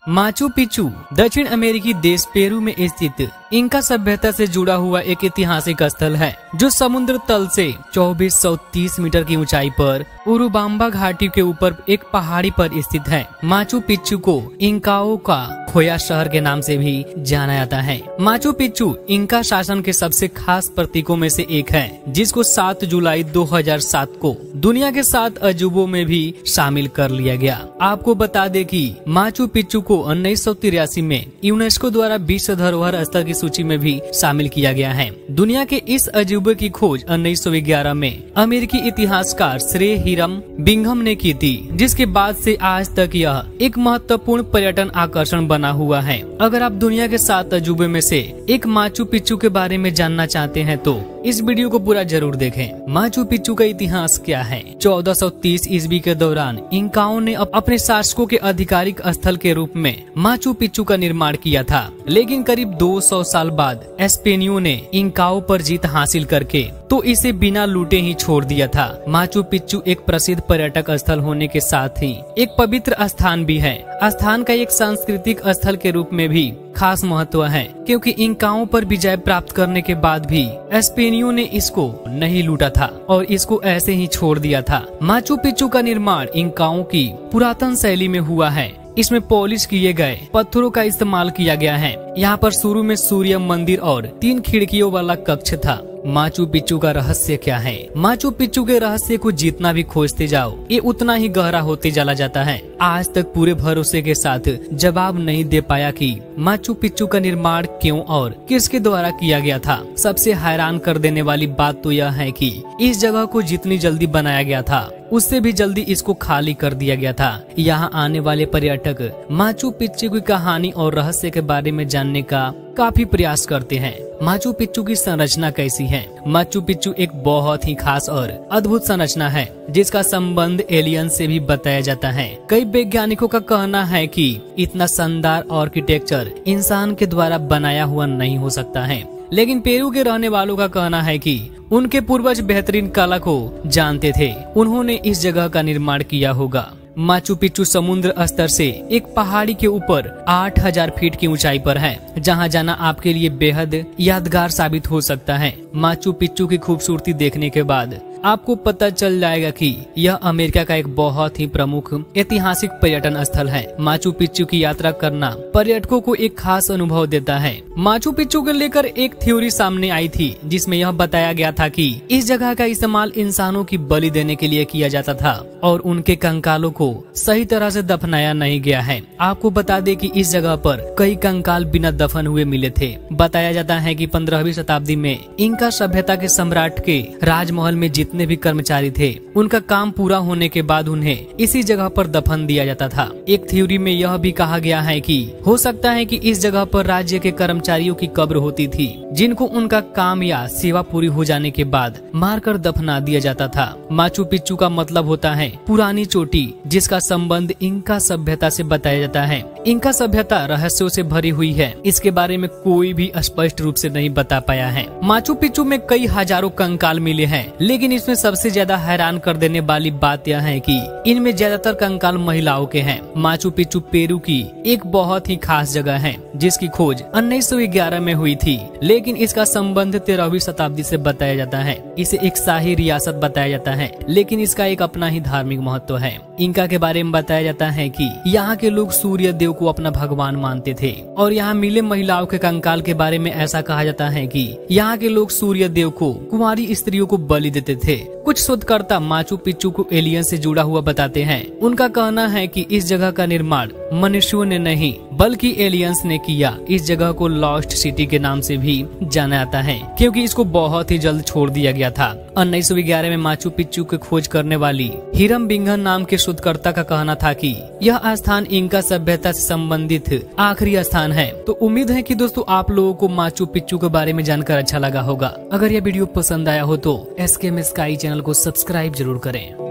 Machu Picchu दक्षिण अमेरिकी देश पेरू में स्थित इंका सभ्यता से जुड़ा हुआ एक ऐतिहासिक स्थल है जो समुद्र तल से 2430 मीटर की ऊंचाई पर उरुबाम्बा घाटी के ऊपर एक पहाड़ी पर स्थित है। माचू पिच्चू को इंकाओं का खोया शहर के नाम से भी जाना जाता है। माचू पिच्चू इंका शासन के सबसे खास प्रतीकों में से एक है, जिसको 7 जुलाई 2007 को दुनिया के 7 अजूबों में भी शामिल कर लिया गया। आपको बता दें कि माचू पिच्चू को 1983 में यूनेस्को द्वारा विश्व धरोहर स्थल की सूची में भी शामिल किया गया है। दुनिया के इस अजूबे की खोज 1911 में अमेरिकी इतिहासकार श्रे हिरम बिंघम ने की थी, जिसके बाद से आज तक यह एक महत्वपूर्ण पर्यटन आकर्षण बना हुआ है। अगर आप दुनिया के 7 अजूबे में से एक माचू पिच्चू के बारे में जानना चाहते हैं तो इस वीडियो को पूरा जरूर देखें। माचू पिच्चू का इतिहास क्या है? 1430 ईस्वी के दौरान इंकाओं ने अपने शासकों के आधिकारिक स्थल के रूप में माचू पिच्चू का निर्माण किया था, लेकिन करीब 200 साल बाद स्पेनियों ने इंकाओं पर जीत हासिल करके तो इसे बिना लूटे ही छोड़ दिया था। माचू पिच्चू एक प्रसिद्ध पर्यटक स्थल होने के साथ ही एक पवित्र स्थान भी है। स्थान का एक सांस्कृतिक स्थल के रूप में भी खास महत्व है, क्योंकि इंकाओं पर विजय प्राप्त करने के बाद भी स्पेनियों ने इसको नहीं लूटा था और इसको ऐसे ही छोड़ दिया था। माचू पिच्चू का निर्माण इंकाओं की पुरातन शैली में हुआ है। इसमें पॉलिश किए गए पत्थरों का इस्तेमाल किया गया है। यहाँ पर शुरू में सूर्य मंदिर और 3 खिड़कियों वाला कक्ष था। माचू पिच्चू का रहस्य क्या है? माचू पिच्चू के रहस्य को जितना भी खोजते जाओ, ये उतना ही गहरा होते चला जाता है। आज तक पूरे भरोसे के साथ जवाब नहीं दे पाया कि माचू पिच्चू का निर्माण क्यों और किसके द्वारा किया गया था। सबसे हैरान कर देने वाली बात तो यह है कि इस जगह को जितनी जल्दी बनाया गया था, उससे भी जल्दी इसको खाली कर दिया गया था। यहाँ आने वाले पर्यटक माचू पिच्चू की कहानी और रहस्य के बारे में जानने का काफी प्रयास करते हैं। माचू पिच्चू की संरचना कैसी है? माचू पिच्चू एक बहुत ही खास और अद्भुत संरचना है, जिसका संबंध एलियन से भी बताया जाता है। कई वैज्ञानिकों का कहना है कि इतना शानदार आर्किटेक्चर इंसान के द्वारा बनाया हुआ नहीं हो सकता है, लेकिन पेरू के रहने वालों का कहना है कि उनके पूर्वज बेहतरीन कला को जानते थे, उन्होंने इस जगह का निर्माण किया होगा। माचू पिच्चू समुद्र स्तर से एक पहाड़ी के ऊपर 8000 फीट की ऊंचाई पर है, जहां जाना आपके लिए बेहद यादगार साबित हो सकता है। माचू पिच्चू की खूबसूरती देखने के बाद आपको पता चल जाएगा कि यह अमेरिका का एक बहुत ही प्रमुख ऐतिहासिक पर्यटन स्थल है। माचू पिच्चू की यात्रा करना पर्यटकों को एक खास अनुभव देता है। माचू पिच्चू को लेकर एक थ्योरी सामने आई थी, जिसमें यह बताया गया था कि इस जगह का इस्तेमाल इंसानों की बलि देने के लिए किया जाता था और उनके कंकालों को सही तरह से दफनाया नहीं गया है। आपको बता दें कि इस जगह पर कई कंकाल बिना दफन हुए मिले थे। बताया जाता है कि 15वीं शताब्दी में इंका सभ्यता के सम्राट के राजमहल में जितने भी कर्मचारी थे, उनका काम पूरा होने के बाद उन्हें इसी जगह पर दफन दिया जाता था। एक थ्योरी में यह भी कहा गया है कि हो सकता है कि इस जगह पर राज्य के कर्मचारियों की कब्र होती थी, जिनको उनका काम या सेवा पूरी हो जाने के बाद मारकर दफना दिया जाता था। माचू पिच्चू का मतलब होता है पुरानी चोटी, जिसका संबंध इंका सभ्यता से बताया जाता है। इंका सभ्यता रहस्यों से भरी हुई है, इसके बारे में कोई भी स्पष्ट रूप से नहीं बता पाया है। माचू पिच्चू में कई हजारों कंकाल मिले हैं, लेकिन इसमें सबसे ज्यादा हैरान कर देने वाली बात यह है कि इनमें ज्यादातर कंकाल महिलाओं के हैं। माचू पिच्चू पेरू की एक बहुत ही खास जगह है, जिसकी खोज 1911 में हुई थी, लेकिन इसका संबंध 13वीं शताब्दी से बताया जाता है। इसे एक शाही रियासत बताया जाता है, लेकिन इसका एक अपना ही धार्मिक महत्व है। इंका के बारे में बताया जाता है कि यहाँ के लोग सूर्य देव को अपना भगवान मानते थे और यहाँ मिले महिलाओं के कंकाल के बारे में ऐसा कहा जाता है कि यहाँ के लोग सूर्य देव को कुंवारी स्त्रियों को बलि देते थे। कुछ शोधकर्ता माचू पिच्चू को एलियन से जुड़ा हुआ बताते हैं। उनका कहना है कि इस जगह का निर्माण मनुष्यों ने नहीं बल्कि एलियंस ने किया। इस जगह को लॉस्ट सिटी के नाम से भी जाना जाता है, क्योंकि इसको बहुत ही जल्द छोड़ दिया गया था। 1911 में माचू पिच्चू की खोज करने वाली हिरम बिंघम नाम के शोधकर्ता का कहना था कि यह स्थान इंका सभ्यता से संबंधित आखिरी स्थान है। तो उम्मीद है कि दोस्तों आप लोगों को माचू पिच्चू के बारे में जानकर अच्छा लगा होगा। अगर यह वीडियो पसंद आया हो तो SKM Sky चैनल को सब्सक्राइब जरूर करें।